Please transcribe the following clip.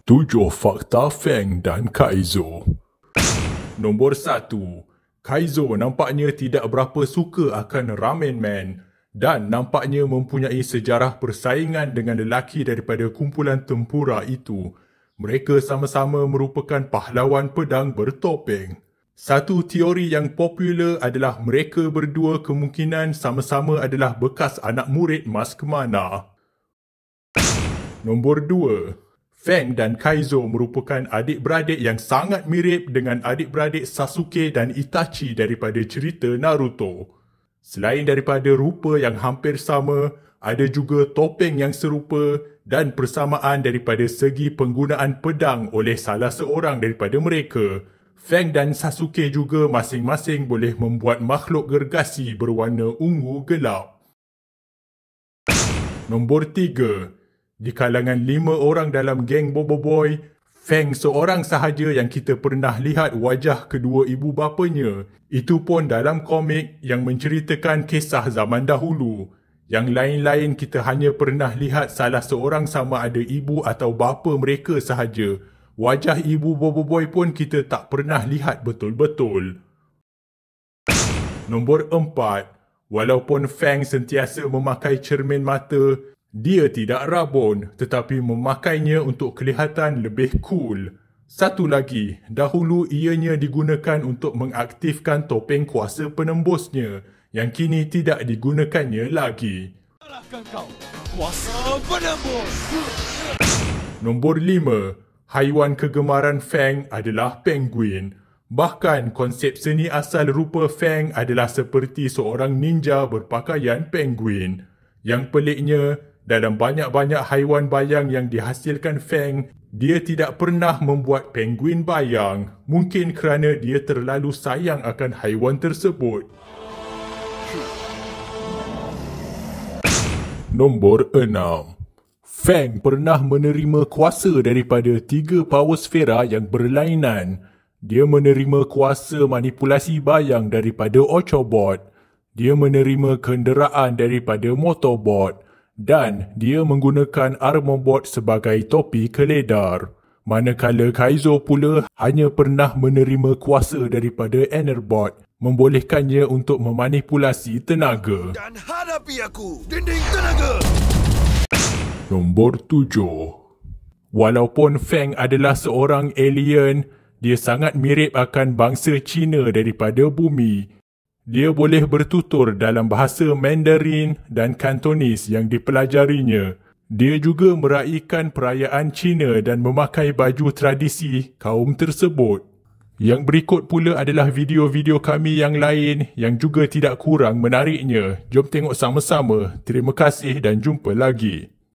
7 fakta Feng dan Kaizo. Nombor 1. Kaizo nampaknya tidak berapa suka akan Ramen Man dan nampaknya mempunyai sejarah persaingan dengan lelaki daripada kumpulan tempura itu. Mereka sama-sama merupakan pahlawan pedang bertopeng. Satu teori yang popular adalah mereka berdua kemungkinan sama-sama adalah bekas anak murid Mas Kemana. Nombor 2. Feng dan Kaizo merupakan adik-beradik yang sangat mirip dengan adik-beradik Sasuke dan Itachi daripada cerita Naruto. Selain daripada rupa yang hampir sama, ada juga topeng yang serupa dan persamaan daripada segi penggunaan pedang oleh salah seorang daripada mereka. Feng dan Sasuke juga masing-masing boleh membuat makhluk gergasi berwarna ungu gelap. Nombor 3. Di kalangan 5 orang dalam geng Bobo Boy, Feng seorang sahaja yang kita pernah lihat wajah kedua ibu bapanya. Itu pun dalam komik yang menceritakan kisah zaman dahulu. Yang lain-lain kita hanya pernah lihat salah seorang sama ada ibu atau bapa mereka sahaja. Wajah ibu Bobo Boy pun kita tak pernah lihat betul-betul. Nombor 4. Walaupun Feng sentiasa memakai cermin mata, dia tidak rabun tetapi memakainya untuk kelihatan lebih cool. Satu lagi, dahulu ianya digunakan untuk mengaktifkan topeng kuasa penembusnya yang kini tidak digunakannya lagi. Kuasa penembus. Nombor 5. Haiwan kegemaran Feng adalah penguin. Bahkan konsep seni asal rupa Feng adalah seperti seorang ninja berpakaian penguin. Yang peliknya, dalam banyak-banyak haiwan bayang yang dihasilkan Feng, dia tidak pernah membuat penguin bayang. Mungkin kerana dia terlalu sayang akan haiwan tersebut. Nombor 6. Feng pernah menerima kuasa daripada 3 power sfera yang berlainan. Dia menerima kuasa manipulasi bayang daripada Ochobot. Dia menerima kenderaan daripada Motorbot. Dan dia menggunakan Armorbot sebagai topi keledar. Manakala Kaizo pula hanya pernah menerima kuasa daripada Enerbot, membolehkannya untuk memanipulasi tenaga. Dan hadapi aku, dinding tenaga! Nombor 7. Walaupun Feng adalah seorang alien, dia sangat mirip akan bangsa Cina daripada bumi. Dia boleh bertutur dalam bahasa Mandarin dan Kantonis yang dipelajarinya. Dia juga meraihkan perayaan Cina dan memakai baju tradisi kaum tersebut. Yang berikut pula adalah video-video kami yang lain yang juga tidak kurang menariknya. Jom tengok sama-sama. Terima kasih dan jumpa lagi.